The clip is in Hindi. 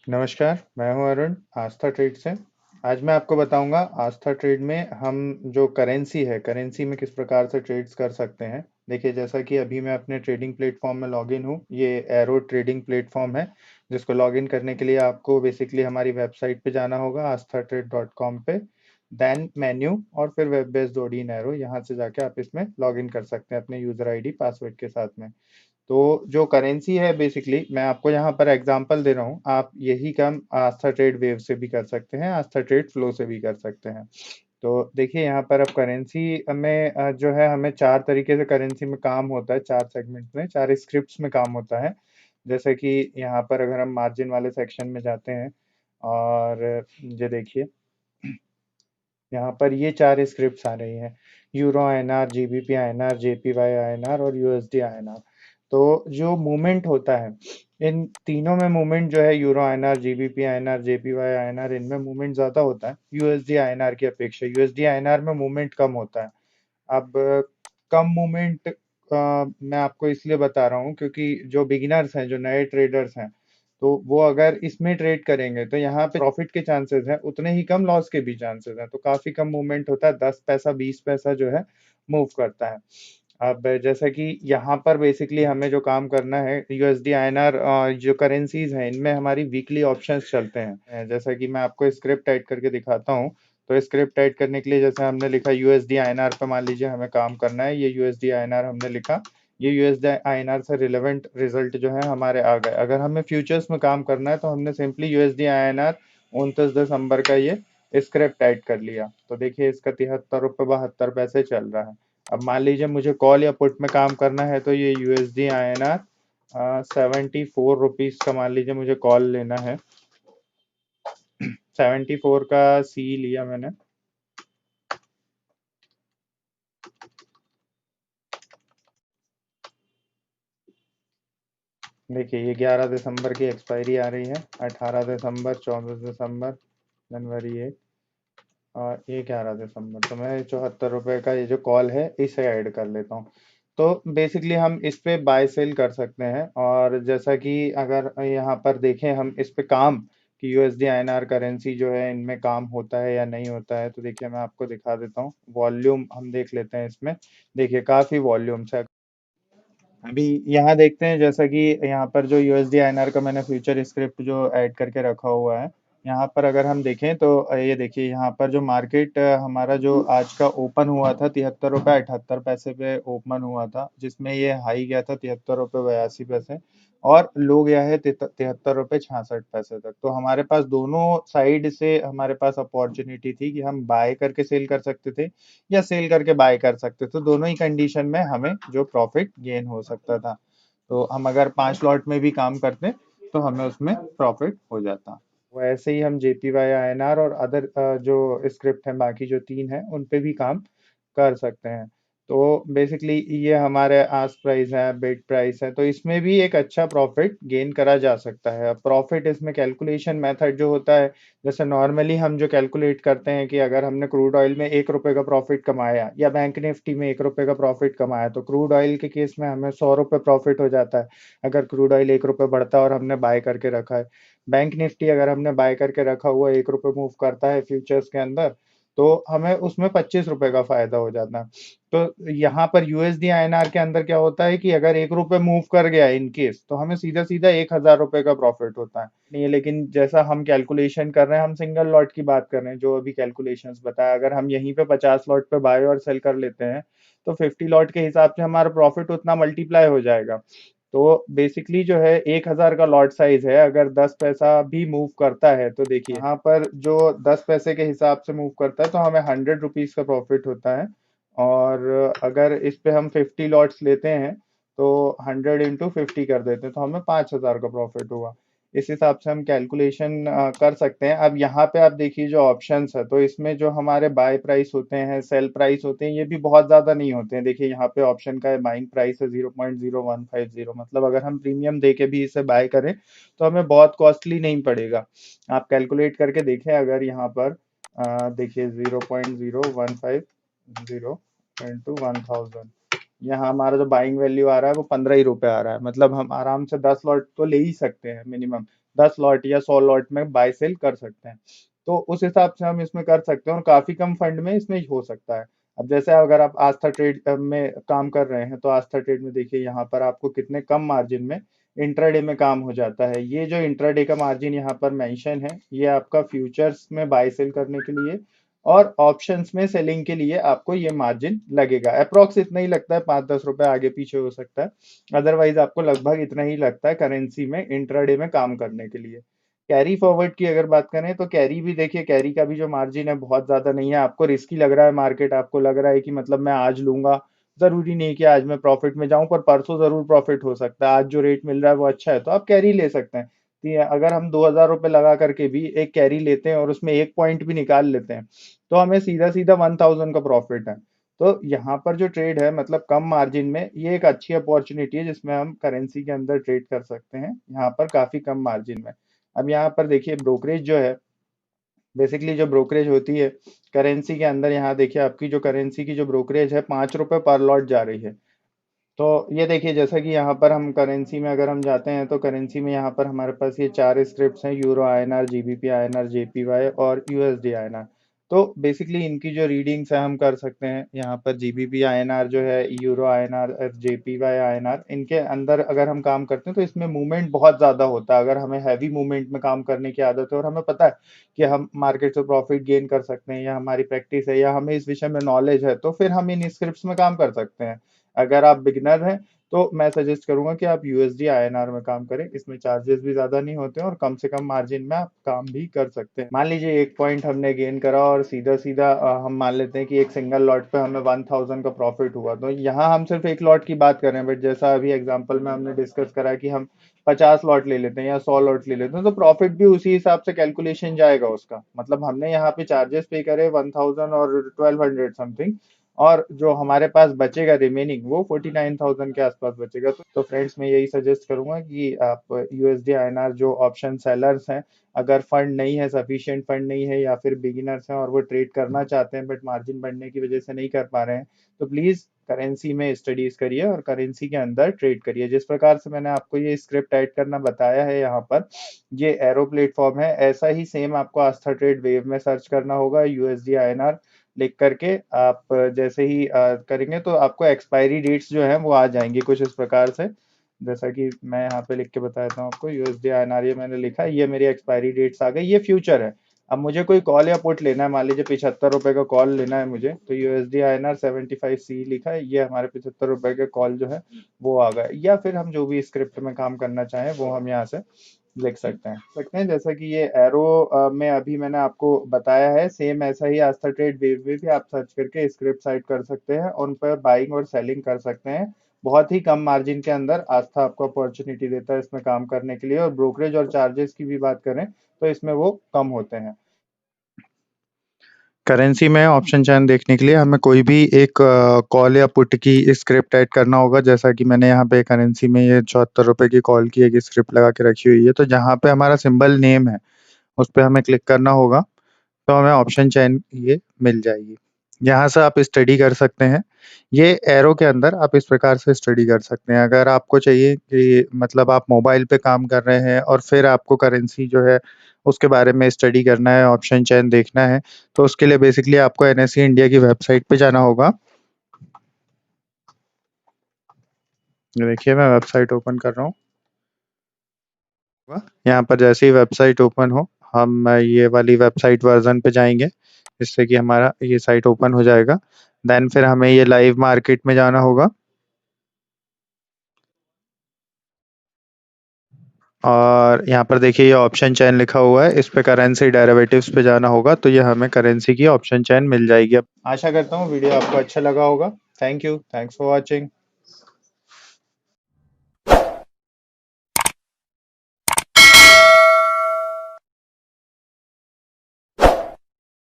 नमस्कार, मैं हूं अरुण आस्था ट्रेड से। आज मैं आपको बताऊंगा आस्था ट्रेड में हम जो करेंसी है, करेंसी में किस प्रकार से ट्रेड्स कर सकते हैं। देखिए, जैसा कि अभी मैं अपने ट्रेडिंग प्लेटफॉर्म में लॉगिन हूं, ये एरो ट्रेडिंग प्लेटफॉर्म है, जिसको लॉगिन करने के लिए आपको बेसिकली हमारी वेबसाइट पे जाना होगा aasthatrade.com पे। देन मेन्यू और फिर वेब बेस्ड ओडीन एरो, यहाँ से जाके आप इसमें लॉगिन कर सकते हैं अपने यूजर आईडी पासवर्ड के साथ में। तो जो करेंसी है, बेसिकली मैं आपको यहाँ पर एग्जांपल दे रहा हूँ, आप यही काम आस्था ट्रेड वेव से भी कर सकते हैं, आस्था ट्रेड फ्लो से भी कर सकते हैं। तो देखिए, यहाँ पर अब करेंसी में जो है, हमें चार तरीके से करेंसी में काम होता है, चार सेगमेंट में, चार स्क्रिप्ट्स में काम होता है। जैसे कि यहाँ पर अगर हम मार्जिन वाले सेक्शन में जाते हैं, और ये देखिए, यहाँ पर ये चार स्क्रिप्ट्स आ रही हैं: euro INR, GBP INR, JPY INR और यूएसडी आईएनआर। तो जो मूवमेंट होता है, इन तीनों में मूवमेंट जो है, euro INR, GBP INR, JPY INR, इनमें मूवमेंट ज्यादा होता है यूएसडी आईएनआर की अपेक्षा। यूएसडी आईएनआर में मूवमेंट कम होता है। अब कम मूवमेंट मैं आपको इसलिए बता रहा हूँ क्योंकि जो बिगिनर्स हैं, जो नए ट्रेडर्स हैं, तो वो अगर इसमें ट्रेड करेंगे तो यहाँ पे प्रॉफिट के चांसेस हैं, उतने ही कम लॉस के भी चांसेस हैं। तो काफी कम मूवमेंट होता है, 10 पैसा 20 पैसा जो है मूव करता है। अब जैसा कि यहाँ पर बेसिकली हमें जो काम करना है, यूएसडी आईएनआर जो करेंसीज हैं, इनमें हमारी वीकली ऑप्शंस चलते हैं। जैसा कि मैं आपको स्क्रिप्ट ऐड करके दिखाता हूँ। तो स्क्रिप्ट ऐड करने के लिए जैसे हमने लिखा यूएसडी आईएनआर पे, मान लीजिए हमें काम करना है, ये यूएसडी आईएनआर हमने लिखा, ये यूएसडी आईएनआर से रिलेवेंट रिजल्ट जो है हमारे आ गए। अगर हमें फ्यूचर्स में काम करना है तो हमने सिंपली यूएसडी आईएनआर 29 दिसंबर का ये स्क्रिप्ट ऐड कर लिया। तो देखिए, इसका 73 रुपये 72 पैसे चल रहा है। अब मान लीजिए मुझे कॉल या पुट में काम करना है, तो ये यूएसडी आईएनआर 74 रुपीज का मान लीजिए मुझे कॉल लेना है। 74 का सी लिया मैंने। देखिए, ये 11 दिसंबर की एक्सपायरी आ रही है, 18 दिसंबर, 24 दिसंबर, जनवरी 1 और ये 11 दिसंबर। तो मैं 74 रुपये का ये जो कॉल है, इसे ऐड कर लेता हूँ। तो बेसिकली हम इस पे बाय सेल कर सकते हैं। और जैसा कि अगर यहाँ पर देखें हम इस पे काम, कि यूएसडी आईएनआर करेंसी जो है, इनमें काम होता है या नहीं होता है, तो देखिए मैं आपको दिखा देता हूँ। वॉल्यूम हम देख लेते हैं इसमें। देखिए, काफी वॉल्यूम्स है। अभी यहाँ देखते हैं, जैसा कि यहाँ पर जो यूएसडी आईएनआर का मैंने फ्यूचर स्क्रिप्ट जो ऐड करके रखा हुआ है, यहाँ पर अगर हम देखें तो ये देखिए, यहाँ पर जो मार्केट हमारा जो आज का ओपन हुआ था, 73 रुपये 78 पैसे पे ओपन हुआ था, जिसमें ये हाई गया था 73 रुपये 82 पैसे, और लो गया है 73 रुपये 66 पैसे तक। तो हमारे पास दोनों साइड से हमारे पास अपॉर्चुनिटी थी कि हम बाय करके सेल कर सकते थे या सेल करके बाय कर सकते थे। तो दोनों ही कंडीशन में हमें जो प्रॉफिट गेन हो सकता था। तो हम अगर 5 लॉट में भी काम करते तो हमें उसमें प्रॉफिट हो जाता। वैसे ही हम जेपीवाई आईएनआर और अदर जो स्क्रिप्ट हैं, बाकी जो तीन हैं, उन पे भी काम कर सकते हैं। तो बेसिकली ये हमारे आस्क प्राइस है, बिड प्राइस है, तो इसमें भी एक अच्छा प्रॉफिट गेन करा जा सकता है। अब प्रॉफिट इसमें कैलकुलेशन मेथड जो होता है, जैसे नॉर्मली हम जो कैलकुलेट करते हैं कि अगर हमने क्रूड ऑयल में 1 रुपए का प्रॉफिट कमाया या बैंक निफ्टी में 1 रुपए का प्रॉफिट कमाया, तो क्रूड ऑयल के केस में हमें 100 रुपए प्रॉफिट हो जाता है, अगर क्रूड ऑयल 1 रुपए बढ़ता है और हमने बाय करके रखा है। बैंक निफ्टी अगर हमने बाय करके रखा हुआ 1 रुपए मूव करता है फ्यूचर्स के अंदर, तो हमें उसमें 25 रुपए का फायदा हो जाता है। तो यहाँ पर यूएसडी आईएनआर के अंदर क्या होता है कि अगर 1 रुपए मूव कर गया इन केस, तो हमें सीधा सीधा 1000 रुपए का प्रॉफिट होता है। नहीं है, लेकिन जैसा हम कैलकुलेशन कर रहे हैं, हम सिंगल लॉट की बात कर रहे हैं, जो अभी कैलकुलेशंस बताया, अगर हम यहीं पे 50 लॉट पे बाय और सेल कर लेते हैं, तो 50 लॉट के हिसाब से हमारा प्रॉफिट उतना मल्टीप्लाई हो जाएगा। तो बेसिकली जो है, 1000 का लॉट साइज है, अगर 10 पैसा भी मूव करता है, तो देखिए यहाँ पर जो 10 पैसे के हिसाब से मूव करता है, तो हमें 100 रुपीज का प्रॉफिट होता है। और अगर इस पे हम 50 लॉट्स लेते हैं, तो 100 × 50 कर देते हैं, तो हमें 5000 का प्रॉफिट हुआ। इस हिसाब से हम कैलकुलेशन कर सकते हैं। अब यहाँ पे आप देखिए जो ऑप्शंस है, तो इसमें जो हमारे बाय प्राइस होते हैं, सेल प्राइस होते हैं, ये भी बहुत ज्यादा नहीं होते हैं। देखिए, यहाँ पे ऑप्शन का है बाइंग प्राइस है 0.0150, मतलब अगर हम प्रीमियम दे के भी इसे बाय करें, तो हमें बहुत कॉस्टली नहीं पड़ेगा। आप कैलकुलेट करके देखें, अगर यहाँ पर देखिए 0.0150 इंटू 1000, यहाँ हमारा जो बाइंग वैल्यू आ रहा है वो 15 ही रुपए आ रहा है। मतलब हम आराम से 10 लॉट तो ले ही सकते हैं मिनिमम। 10 लॉट या 100 लॉट में बाय सेल कर सकते हैं। तो उस हिसाब से हम इसमें कर सकते हैं और काफी कम फंड में इसमें हो सकता है। अब जैसे अगर आप आस्था ट्रेड में काम कर रहे हैं तो आस्था ट्रेड में देखिए यहाँ पर आपको कितने कम मार्जिन में इंट्राडे में काम हो जाता है। ये जो इंट्राडे का मार्जिन यहाँ पर मेंशन है ये आपका फ्यूचर्स में बाय सेल करने के लिए और ऑप्शंस में सेलिंग के लिए आपको ये मार्जिन लगेगा। अप्रोक्स इतना ही लगता है, 5-10 रुपए आगे पीछे हो सकता है, अदरवाइज आपको लगभग इतना ही लगता है करेंसी में इंट्राडे में काम करने के लिए। कैरी फॉरवर्ड की अगर बात करें तो कैरी भी देखिए, कैरी का भी जो मार्जिन है बहुत ज्यादा नहीं है। आपको रिस्की लग रहा है मार्केट, आपको लग रहा है कि मतलब मैं आज लूंगा, जरूरी नहीं कि आज मैं प्रॉफिट में जाऊं, पर परसों जरूर प्रॉफिट हो सकता है। आज जो रेट मिल रहा है वो अच्छा है तो आप कैरी ले सकते हैं। अगर हम 2,000 रुपये लगा करके भी एक कैरी लेते हैं और उसमें एक पॉइंट भी निकाल लेते हैं तो हमें सीधा सीधा 1,000 का प्रॉफिट है। तो यहाँ पर जो ट्रेड है मतलब कम मार्जिन में, ये एक अच्छी अपॉर्चुनिटी है जिसमें हम करेंसी के अंदर ट्रेड कर सकते हैं यहाँ पर काफी कम मार्जिन में। अब यहाँ पर देखिए ब्रोकरेज जो है, बेसिकली जो ब्रोकरेज होती है करेंसी के अंदर, यहाँ देखिए आपकी जो करेंसी की जो ब्रोकरेज है 5 रुपए पर लॉट जा रही है। तो ये देखिए जैसा कि यहाँ पर हम करेंसी में अगर हम जाते हैं तो करेंसी में यहाँ पर हमारे पास ये 4 स्क्रिप्ट्स हैं, euro INR, GBP INR, JPY और यूएसडी आईएनआर। तो बेसिकली इनकी जो रीडिंग्स है हम कर सकते हैं। यहाँ पर जीबीपी आईएनआर जो है, यूरो आईएनआर, जेपीवाई आईएनआर, इनके अंदर अगर हम काम करते हैं तो इसमें मूवमेंट बहुत ज़्यादा होता है। अगर हमें हैवी मूवमेंट में काम करने की आदत है और हमें पता है कि हम मार्केट से प्रॉफिट गेन कर सकते हैं या हमारी प्रैक्टिस है या हमें इस विषय में नॉलेज है, तो फिर हम इन स्क्रिप्ट्स में काम कर सकते हैं। अगर आप बिगिनर हैं तो मैं सजेस्ट करूंगा कि आप यूएसडी आईएनआर में काम करें, इसमें चार्जेस भी ज्यादा नहीं होते हैं और कम से कम मार्जिन में आप काम भी कर सकते हैं। मान लीजिए एक पॉइंट हमने गेन करा और सीधा सीधा हम मान लेते हैं कि एक सिंगल लॉट पे हमें 1,000 का प्रॉफिट हुआ, तो यहाँ हम सिर्फ एक लॉट की बात कर रहे हैं, बट जैसा अभी एग्जाम्पल में हमने डिस्कस करा कि हम 50 लॉट ले लेते हैं या 100 लॉट ले लेते हैं तो प्रॉफिट भी उसी हिसाब से कैलकुलेशन जाएगा उसका। मतलब हमने यहाँ पे चार्जेस पे करे 1,000 और 1,200 समथिंग, और जो हमारे पास बचेगा रिमेनिंग वो 49,000 के आसपास बचेगा। तो फ्रेंड्स मैं यही सजेस्ट करूंगा कि आप यूएसडी आईएनआर जो ऑप्शन सेलर्स हैं, अगर फंड नहीं है, सफिशिएंट फंड नहीं है, या फिर बिगिनर्स हैं और वो ट्रेड करना चाहते हैं बट मार्जिन बढ़ने की वजह से नहीं कर पा रहे हैं, तो प्लीज करेंसी में स्टडीज करिए और करेंसी के अंदर ट्रेड करिए। जिस प्रकार से मैंने आपको ये स्क्रिप्ट ऐड करना बताया है यहाँ पर, ये एरो प्लेटफॉर्म है, ऐसा ही सेम आपको आस्था ट्रेड वेव में सर्च करना होगा, यूएसडी आईएनआर लिख करके आप जैसे ही करेंगे तो आपको एक्सपायरी डेट्स जो है वो आ जाएंगी कुछ इस प्रकार से। जैसा कि मैं यहाँ पे लिख के बताता हूँ आपको, यूएसडी आईएनआर ये मैंने लिखा, ये मेरी एक्सपायरी डेट्स आ गई, ये फ्यूचर है। अब मुझे कोई कॉल या पुट लेना है, मान लीजिए 75 रुपए का कॉल लेना है मुझे, तो यूएसडी आईएनआर 75C लिखा है, ये हमारे 75 रुपए के कॉल जो है वो आ गए। या फिर हम जो भी स्क्रिप्ट में काम करना चाहें वो हम यहाँ से लिख सकते हैं। जैसा कि ये एरो में अभी मैंने आपको बताया है, सेम ऐसा ही आस्था ट्रेड वेव में भी आप सर्च करके स्क्रिप्ट साइट कर सकते हैं, उन पर बाइंग और सेलिंग कर सकते हैं। बहुत ही कम मार्जिन के अंदर आस्था आपको अपॉर्चुनिटी देता है इसमें काम करने के लिए, और ब्रोकरेज और चार्जेस की भी बात करें तो इसमें वो कम होते हैं। करेंसी में ऑप्शन चैन देखने के लिए हमें कोई भी एक कॉल या पुट की स्क्रिप्ट ऐड करना होगा। जैसा कि मैंने यहाँ पे करेंसी में ये 74 रुपए की कॉल की एक स्क्रिप्ट लगा के रखी हुई है, तो जहाँ पे हमारा सिंबल नेम है उस पर हमें क्लिक करना होगा, तो हमें ऑप्शन चैन ये मिल जाएगी। यहाँ से आप स्टडी कर सकते हैं। ये एरो के अंदर आप इस प्रकार से स्टडी कर सकते हैं। अगर आपको चाहिए कि मतलब आप मोबाइल पे काम कर रहे हैं और फिर आपको करेंसी जो है उसके बारे में स्टडी करना है, ऑप्शन चैन देखना है, तो उसके लिए बेसिकली आपको एनएससी इंडिया की वेबसाइट पे जाना होगा। ये देखिए मैं वेबसाइट ओपन कर रहा हूँ। यहाँ पर जैसे ही वेबसाइट ओपन हो हम ये वाली वेबसाइट वर्जन पे जाएंगे, जिससे कि हमारा ये साइट ओपन हो जाएगा। देन फिर हमें ये लाइव मार्केट में जाना होगा और यहाँ पर देखिए ये ऑप्शन चैन लिखा हुआ है, इस पे करेंसी डेरिवेटिव्स पे जाना होगा, तो ये हमें करेंसी की ऑप्शन चैन मिल जाएगी। अब आशा करता हूँ वीडियो आपको अच्छा लगा होगा। Thank you, thanks for watching.